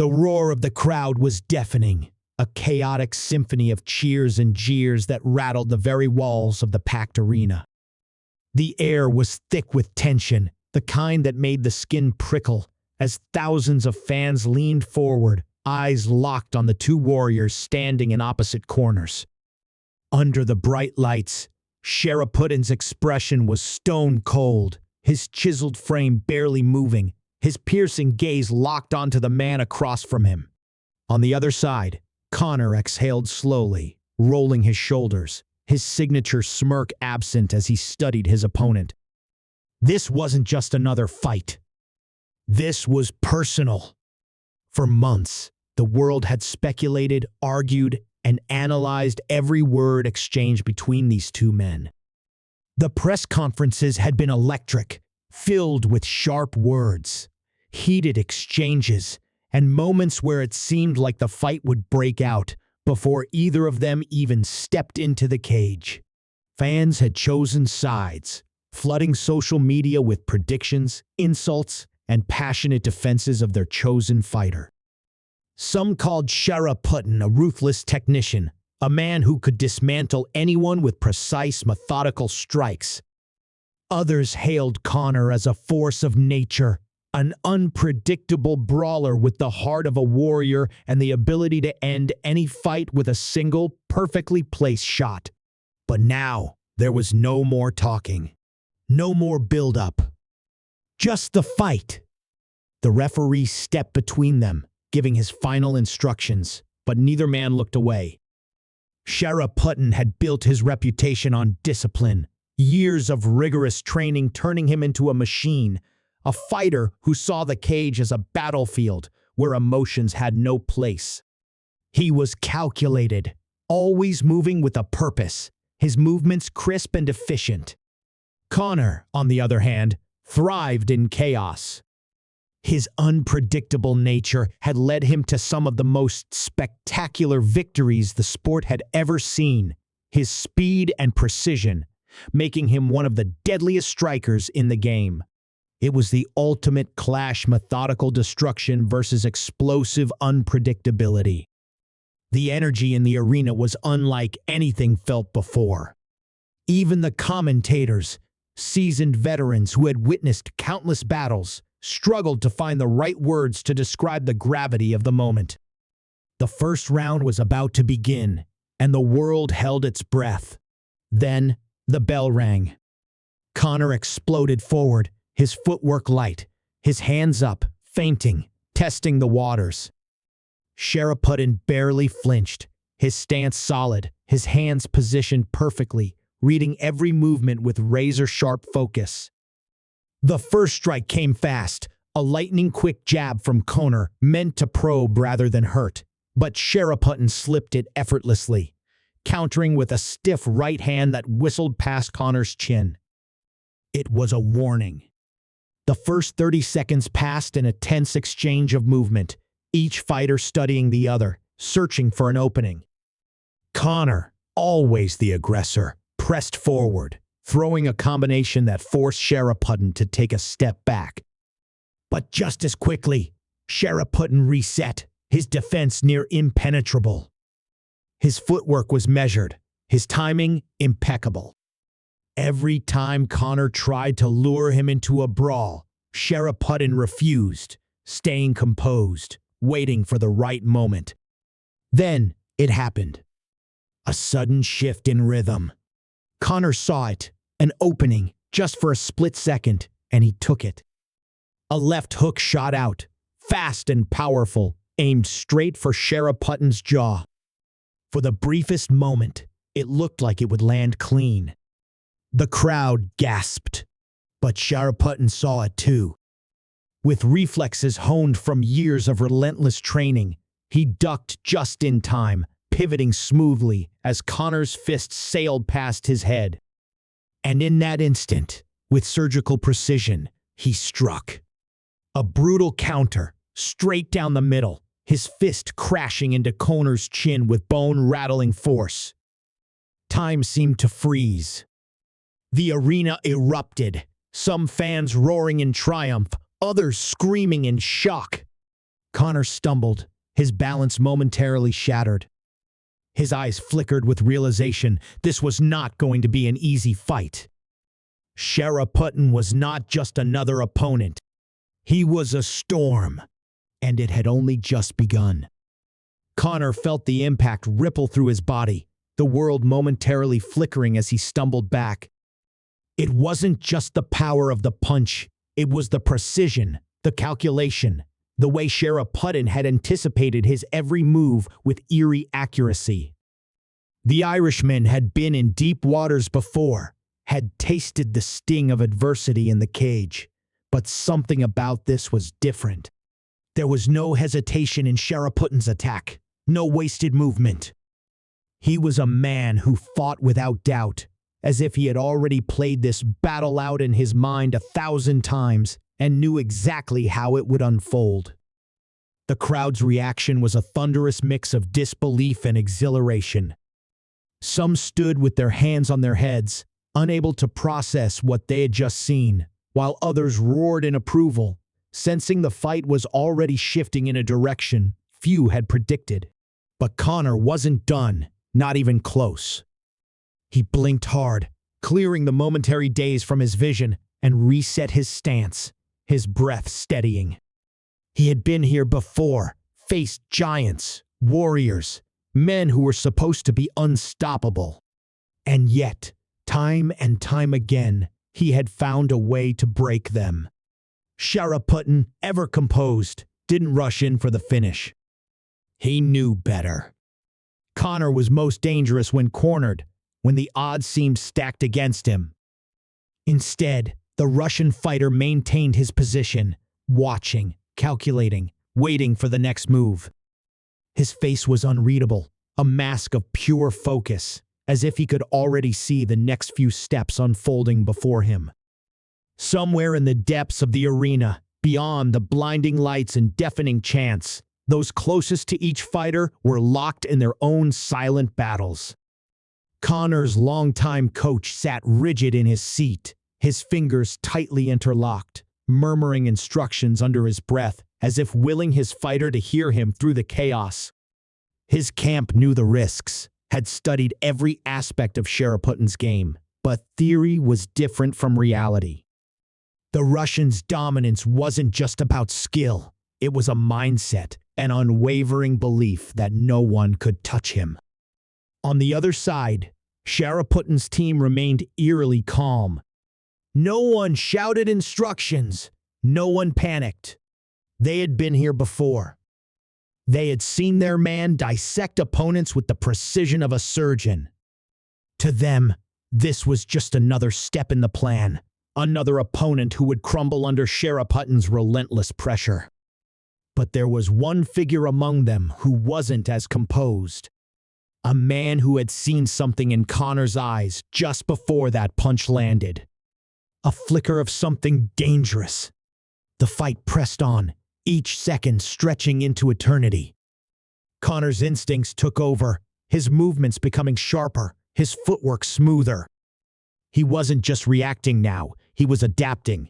The roar of the crowd was deafening, a chaotic symphony of cheers and jeers that rattled the very walls of the packed arena. The air was thick with tension, the kind that made the skin prickle, as thousands of fans leaned forward, eyes locked on the two warriors standing in opposite corners. Under the bright lights, Sharaputtin's expression was stone cold, his chiseled frame barely moving, his piercing gaze locked onto the man across from him. On the other side, Conor exhaled slowly, rolling his shoulders, his signature smirk absent as he studied his opponent. This wasn't just another fight. This was personal. For months, the world had speculated, argued, and analyzed every word exchanged between these two men. The press conferences had been electric, filled with sharp words, heated exchanges, and moments where it seemed like the fight would break out before either of them even stepped into the cage. Fans had chosen sides, flooding social media with predictions, insults, and passionate defenses of their chosen fighter. Some called Sharaputtin a ruthless technician, a man who could dismantle anyone with precise, methodical strikes. Others hailed Conor as a force of nature, an unpredictable brawler with the heart of a warrior and the ability to end any fight with a single, perfectly placed shot. But now, there was no more talking. No more build-up. Just the fight. The referee stepped between them, giving his final instructions, but neither man looked away. Sharaputtin had built his reputation on discipline, years of rigorous training turning him into a machine, a fighter who saw the cage as a battlefield where emotions had no place. He was calculated, always moving with a purpose, his movements crisp and efficient. Conor, on the other hand, thrived in chaos. His unpredictable nature had led him to some of the most spectacular victories the sport had ever seen, his speed and precision, making him one of the deadliest strikers in the game. It was the ultimate clash, methodical destruction versus explosive unpredictability. The energy in the arena was unlike anything felt before. Even the commentators, seasoned veterans who had witnessed countless battles, struggled to find the right words to describe the gravity of the moment. The first round was about to begin, and the world held its breath. Then, the bell rang. Conor exploded forward, his footwork light, his hands up, feinting, testing the waters. Sharaputtin barely flinched, his stance solid, his hands positioned perfectly, reading every movement with razor-sharp focus. The first strike came fast, a lightning-quick jab from Conor, meant to probe rather than hurt, but Sharaputtin slipped it effortlessly, countering with a stiff right hand that whistled past Conor's chin. It was a warning. The first 30 seconds passed in a tense exchange of movement, each fighter studying the other, searching for an opening. Conor, always the aggressor, pressed forward, throwing a combination that forced Sharaputtin to take a step back. But just as quickly, Sharaputtin reset, his defense near impenetrable. His footwork was measured, his timing impeccable. Every time Conor tried to lure him into a brawl, Sharaputtin refused, staying composed, waiting for the right moment. Then it happened. A sudden shift in rhythm. Conor saw it, an opening, just for a split second, and he took it. A left hook shot out, fast and powerful, aimed straight for Sharaputtin's jaw. For the briefest moment, it looked like it would land clean. The crowd gasped, but Sharaputtin saw it too. With reflexes honed from years of relentless training, he ducked just in time, pivoting smoothly as Conor's fist sailed past his head. And in that instant, with surgical precision, he struck. A brutal counter, straight down the middle, his fist crashing into Conor's chin with bone-rattling force. Time seemed to freeze. The arena erupted, some fans roaring in triumph, others screaming in shock. Conor stumbled, his balance momentarily shattered. His eyes flickered with realization this was not going to be an easy fight. Sharapudtin was not just another opponent. He was a storm, and it had only just begun. Conor felt the impact ripple through his body, the world momentarily flickering as he stumbled back. It wasn't just the power of the punch, it was the precision, the calculation, the way Sharapudtin had anticipated his every move with eerie accuracy. The Irishman had been in deep waters before, had tasted the sting of adversity in the cage, but something about this was different. There was no hesitation in Sharaputtin's attack, no wasted movement. He was a man who fought without doubt, as if he had already played this battle out in his mind 1,000 times and knew exactly how it would unfold. The crowd's reaction was a thunderous mix of disbelief and exhilaration. Some stood with their hands on their heads, unable to process what they had just seen, while others roared in approval, sensing the fight was already shifting in a direction few had predicted. But Conor wasn't done, not even close. He blinked hard, clearing the momentary daze from his vision, and reset his stance, his breath steadying. He had been here before, faced giants, warriors, men who were supposed to be unstoppable. And yet, time and time again, he had found a way to break them. Sharapudtin, ever composed, didn't rush in for the finish. He knew better. Conor was most dangerous when cornered, when the odds seemed stacked against him. Instead, the Russian fighter maintained his position, watching, calculating, waiting for the next move. His face was unreadable, a mask of pure focus, as if he could already see the next few steps unfolding before him. Somewhere in the depths of the arena, beyond the blinding lights and deafening chants, those closest to each fighter were locked in their own silent battles. Conor's longtime coach sat rigid in his seat, his fingers tightly interlocked, murmuring instructions under his breath as if willing his fighter to hear him through the chaos. His camp knew the risks, had studied every aspect of Sharaputtin's game, but theory was different from reality. The Russian's dominance wasn't just about skill, it was a mindset, an unwavering belief that no one could touch him. On the other side, Sharaputtin's team remained eerily calm. No one shouted instructions, no one panicked. They had been here before. They had seen their man dissect opponents with the precision of a surgeon. To them, this was just another step in the plan, another opponent who would crumble under Sharaputtin's relentless pressure. But there was one figure among them who wasn't as composed. A man who had seen something in Conor's eyes just before that punch landed. A flicker of something dangerous. The fight pressed on, each second stretching into eternity. Conor's instincts took over, his movements becoming sharper, his footwork smoother. He wasn't just reacting now, he was adapting.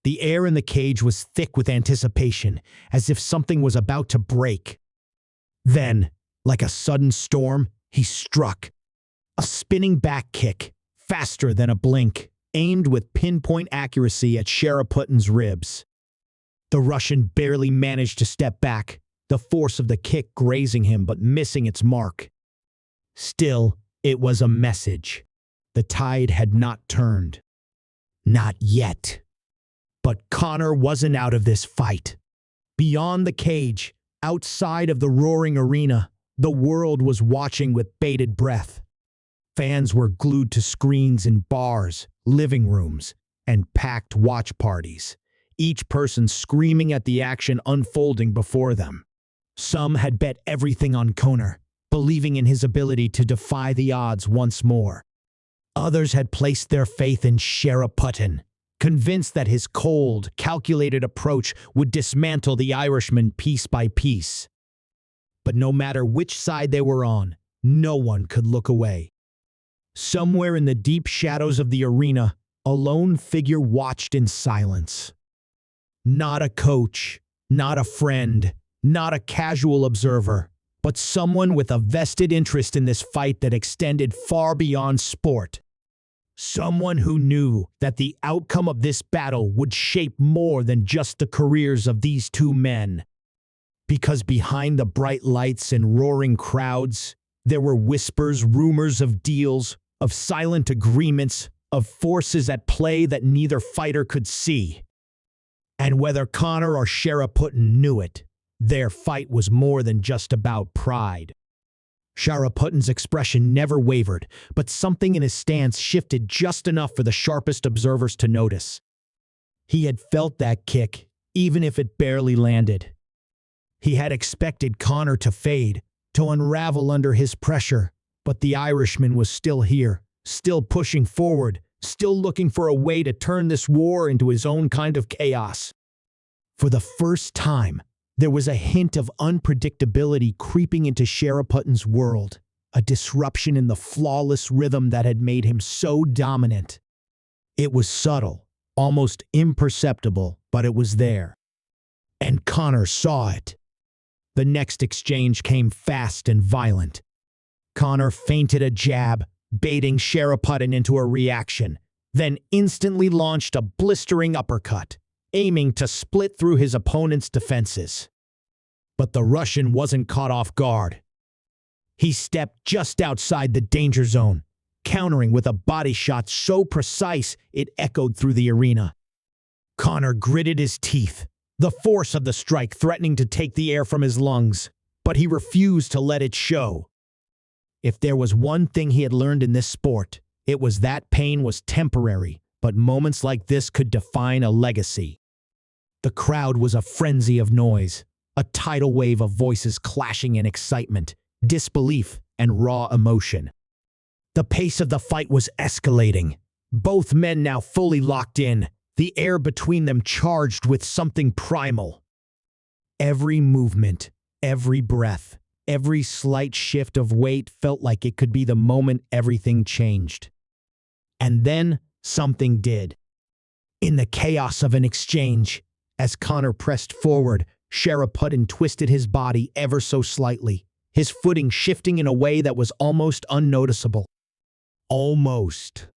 The air in the cage was thick with anticipation, as if something was about to break. Then, like a sudden storm, he struck. A spinning back kick, faster than a blink, aimed with pinpoint accuracy at Sharaputtin's ribs. The Russian barely managed to step back, the force of the kick grazing him but missing its mark. Still, it was a message. The tide had not turned. Not yet. But Conor wasn't out of this fight. Beyond the cage, outside of the roaring arena, the world was watching with bated breath. Fans were glued to screens in bars, living rooms, and packed watch parties, each person screaming at the action unfolding before them. Some had bet everything on Conor, believing in his ability to defy the odds once more. Others had placed their faith in Sharaputtin, convinced that his cold, calculated approach would dismantle the Irishman piece by piece. But no matter which side they were on, no one could look away. Somewhere in the deep shadows of the arena, a lone figure watched in silence. Not a coach, Not a friend, not a casual observer, but someone with a vested interest in this fight that extended far beyond sport. Someone who knew that the outcome of this battle would shape more than just the careers of these two men. Because behind the bright lights and roaring crowds, there were whispers, rumors of deals, of silent agreements, of forces at play that neither fighter could see. And whether Conor or Sharaputtin knew it, their fight was more than just about pride. Sharaputtin's expression never wavered, but something in his stance shifted just enough for the sharpest observers to notice. He had felt that kick, even if it barely landed. He had expected Conor to fade, to unravel under his pressure, but the Irishman was still here, still pushing forward, still looking for a way to turn this war into his own kind of chaos. For the first time, there was a hint of unpredictability creeping into Sharaputtin's world, a disruption in the flawless rhythm that had made him so dominant. It was subtle, almost imperceptible, but it was there. And Conor saw it. The next exchange came fast and violent. Conor feinted a jab, baiting Sharaputtin into a reaction, then instantly launched a blistering uppercut, aiming to split through his opponent's defenses. But the Russian wasn't caught off guard. He stepped just outside the danger zone, countering with a body shot so precise it echoed through the arena. Conor gritted his teeth, the force of the strike threatening to take the air from his lungs, but he refused to let it show. If there was one thing he had learned in this sport, it was that pain was temporary, but moments like this could define a legacy. The crowd was a frenzy of noise, a tidal wave of voices clashing in excitement, disbelief, and raw emotion. The pace of the fight was escalating, both men now fully locked in, the air between them charged with something primal. Every movement, every breath, every slight shift of weight felt like it could be the moment everything changed. And then something did. In the chaos of an exchange, as Conor pressed forward, Sharaputtin twisted his body ever so slightly, his footing shifting in a way that was almost unnoticeable. Almost.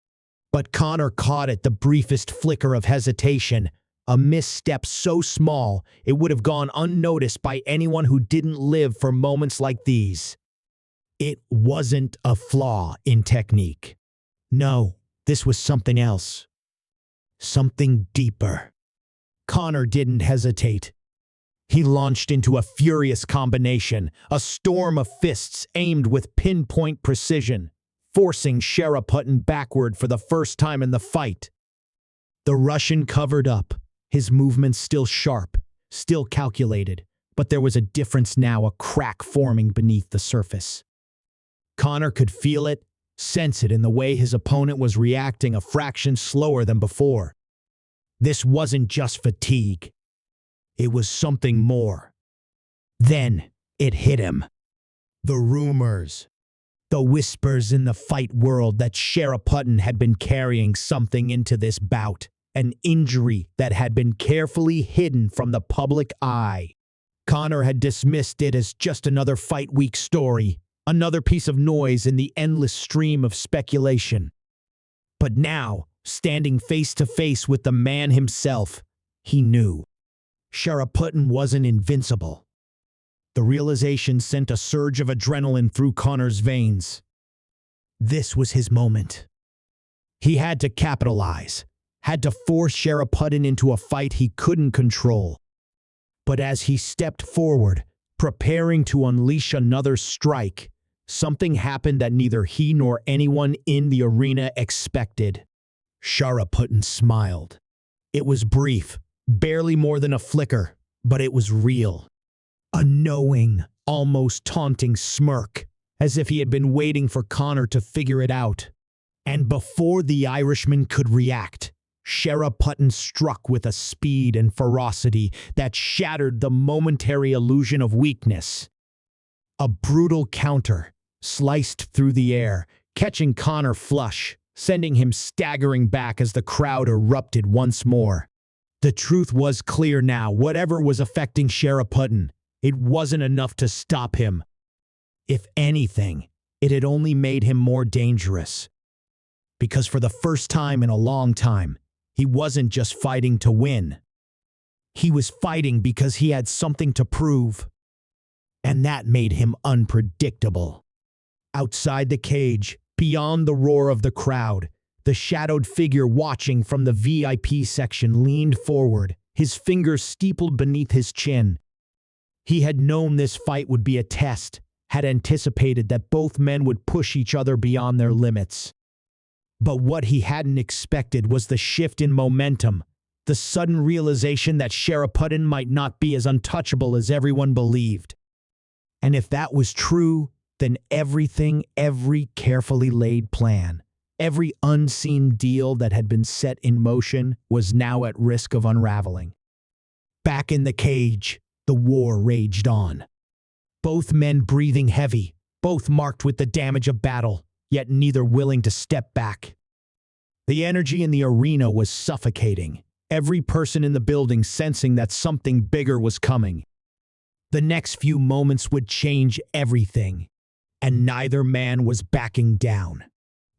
But Conor caught it the briefest flicker of hesitation, a misstep so small it would have gone unnoticed by anyone who didn't live for moments like these. It wasn't a flaw in technique. No, this was something else. Something deeper. Conor didn't hesitate. He launched into a furious combination, a storm of fists aimed with pinpoint precision, forcing Sharaputtin backward for the first time in the fight. The Russian covered up, his movements still sharp, still calculated, but there was a difference now, a crack forming beneath the surface. Conor could feel it, sense it in the way his opponent was reacting a fraction slower than before. This wasn't just fatigue. It was something more. Then it hit him. The rumors. The whispers in the fight world that Sharaputtin had been carrying something into this bout, an injury that had been carefully hidden from the public eye. Conor had dismissed it as just another fight week story, another piece of noise in the endless stream of speculation. But now, standing face to face with the man himself, he knew. Sharaputtin wasn't invincible. The realization sent a surge of adrenaline through Conor's veins. This was his moment. He had to capitalize, had to force Sharaputtin into a fight he couldn't control. But as he stepped forward, preparing to unleash another strike, something happened that neither he nor anyone in the arena expected. Sharaputtin smiled. It was brief, barely more than a flicker, but it was real. A knowing, almost taunting smirk, as if he had been waiting for Conor to figure it out. And before the Irishman could react, Sharaputtin struck with a speed and ferocity that shattered the momentary illusion of weakness. A brutal counter sliced through the air, catching Conor flush, sending him staggering back as the crowd erupted once more. The truth was clear now. Whatever was affecting Sharapudin, it wasn't enough to stop him. If anything, it had only made him more dangerous. Because for the first time in a long time, he wasn't just fighting to win. He was fighting because he had something to prove. And that made him unpredictable. Outside the cage, beyond the roar of the crowd, the shadowed figure watching from the VIP section leaned forward, his fingers steepled beneath his chin. He had known this fight would be a test, had anticipated that both men would push each other beyond their limits. But what he hadn't expected was the shift in momentum, the sudden realization that Sharapudin might not be as untouchable as everyone believed. And if that was true, then every carefully laid plan, every unseen deal that had been set in motion was now at risk of unraveling. Back in the cage, the war raged on. Both men breathing heavy, both marked with the damage of battle, yet neither willing to step back. The energy in the arena was suffocating, every person in the building sensing that something bigger was coming. The next few moments would change everything, and neither man was backing down.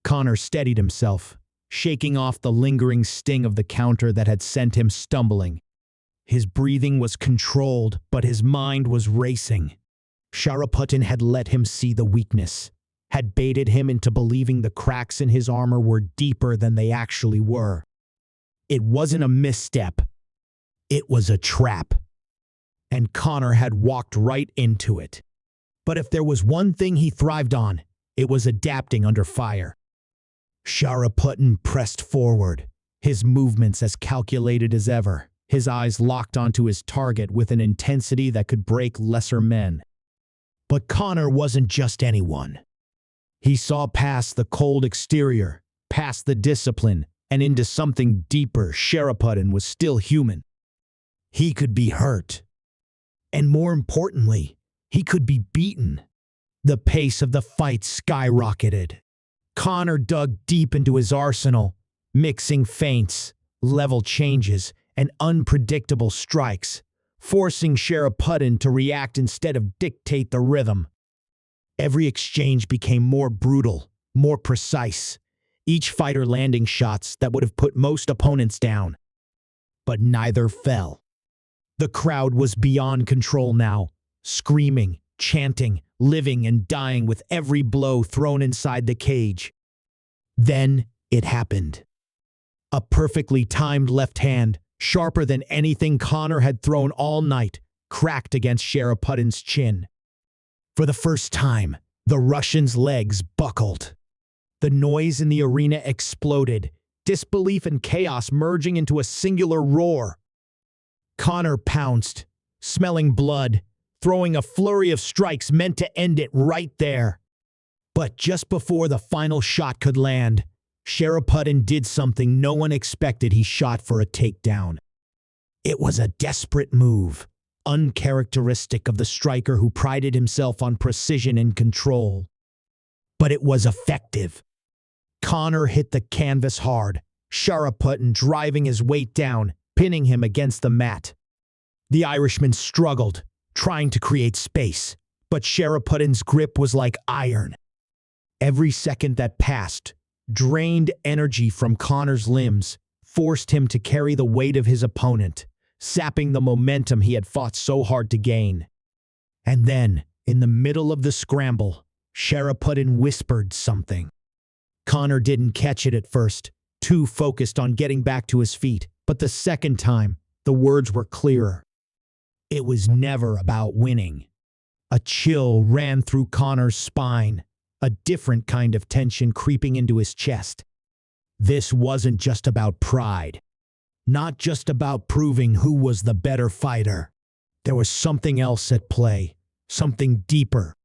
Conor steadied himself, shaking off the lingering sting of the counter that had sent him stumbling. His breathing was controlled, but his mind was racing. Sharapudin had let him see the weakness, had baited him into believing the cracks in his armor were deeper than they actually were. It wasn't a misstep. It was a trap. And Conor had walked right into it. But if there was one thing he thrived on, it was adapting under fire. Sharapudin pressed forward, his movements as calculated as ever, his eyes locked onto his target with an intensity that could break lesser men. But Conor wasn't just anyone. He saw past the cold exterior, past the discipline, and into something deeper. Sharapudin was still human. He could be hurt. And more importantly, he could be beaten. The pace of the fight skyrocketed. Conor dug deep into his arsenal, mixing feints, level changes, and unpredictable strikes, forcing Sharapudin to react instead of dictate the rhythm. Every exchange became more brutal, more precise, each fighter landing shots that would have put most opponents down. But neither fell. The crowd was beyond control now, screaming, chanting, living and dying with every blow thrown inside the cage. Then it happened. A perfectly timed left hand, sharper than anything Conor had thrown all night, cracked against Sharapudin's chin. For the first time, the Russian's legs buckled. The noise in the arena exploded, disbelief and chaos merging into a singular roar. Conor pounced, smelling blood, throwing a flurry of strikes meant to end it right there. But just before the final shot could land, Sharapudin did something no one expected. He shot for a takedown. It was a desperate move, uncharacteristic of the striker who prided himself on precision and control. But it was effective. Conor hit the canvas hard, Sharapudin driving his weight down, pinning him against the mat. The Irishman struggled, trying to create space, but Sharapudin's grip was like iron. Every second that passed drained energy from Conor's limbs, forced him to carry the weight of his opponent, sapping the momentum he had fought so hard to gain. And then, in the middle of the scramble, Sharapudin whispered something. Conor didn't catch it at first, too focused on getting back to his feet, but the second time, the words were clearer. It was never about winning. A chill ran through Conor's spine, a different kind of tension creeping into his chest. This wasn't just about pride, not just about proving who was the better fighter. There was something else at play, something deeper.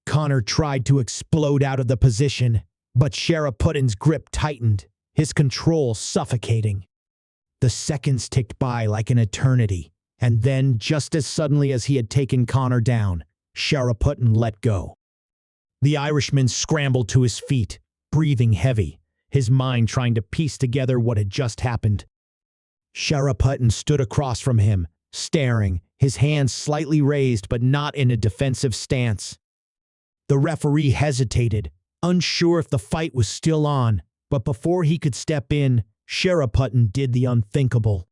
Conor tried to explode out of the position, but Sharapudin's grip tightened, his control suffocating. The seconds ticked by like an eternity, and then, just as suddenly as he had taken Conor down, Sharapudin let go. The Irishman scrambled to his feet, breathing heavy, his mind trying to piece together what had just happened. Sharaputtin stood across from him, staring, his hands slightly raised but not in a defensive stance. The referee hesitated, unsure if the fight was still on, but before he could step in, Sharaputtin did the unthinkable.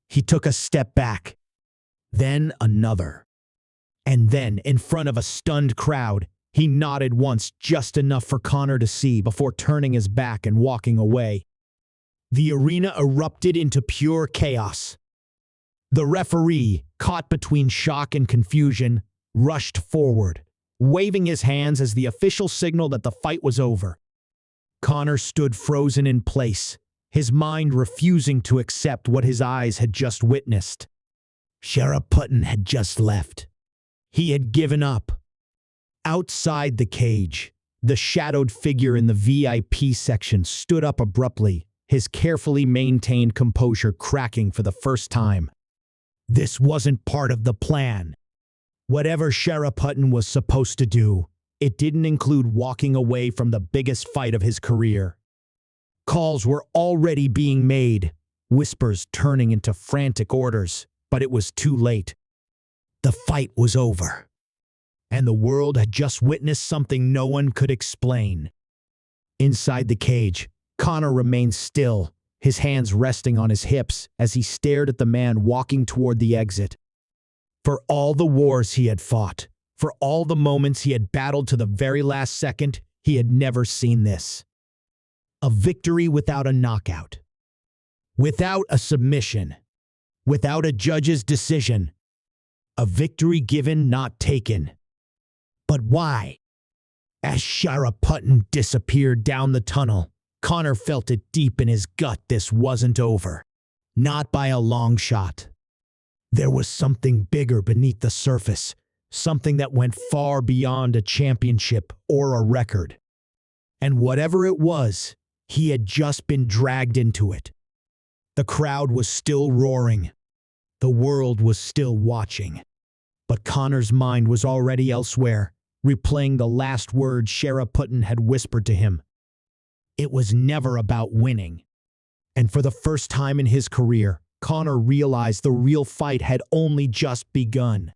He took a step back, then another. And then, in front of a stunned crowd, he nodded once, just enough for Conor to see, before turning his back and walking away. The arena erupted into pure chaos. The referee, caught between shock and confusion, rushed forward, waving his hands as the official signal that the fight was over. Conor stood frozen in place, his mind refusing to accept what his eyes had just witnessed. Sharaputtin had just left. He had given up. Outside the cage, the shadowed figure in the VIP section stood up abruptly, his carefully maintained composure cracking for the first time. This wasn't part of the plan. Whatever Sharaputtin was supposed to do, it didn't include walking away from the biggest fight of his career. Calls were already being made, whispers turning into frantic orders, but it was too late. The fight was over, and the world had just witnessed something no one could explain. Inside the cage, Conor remained still, his hands resting on his hips as he stared at the man walking toward the exit. For all the wars he had fought, for all the moments he had battled to the very last second, he had never seen this. A victory without a knockout. Without a submission. Without a judge's decision. A victory given, not taken. But why? As Sharaputtin disappeared down the tunnel, Conor felt it deep in his gut this wasn't over. Not by a long shot. There was something bigger beneath the surface, something that went far beyond a championship or a record. And whatever it was, he had just been dragged into it. The crowd was still roaring. The world was still watching. But Conor's mind was already elsewhere, replaying the last words Sharaputtin had whispered to him. It was never about winning. And for the first time in his career, Conor realized the real fight had only just begun.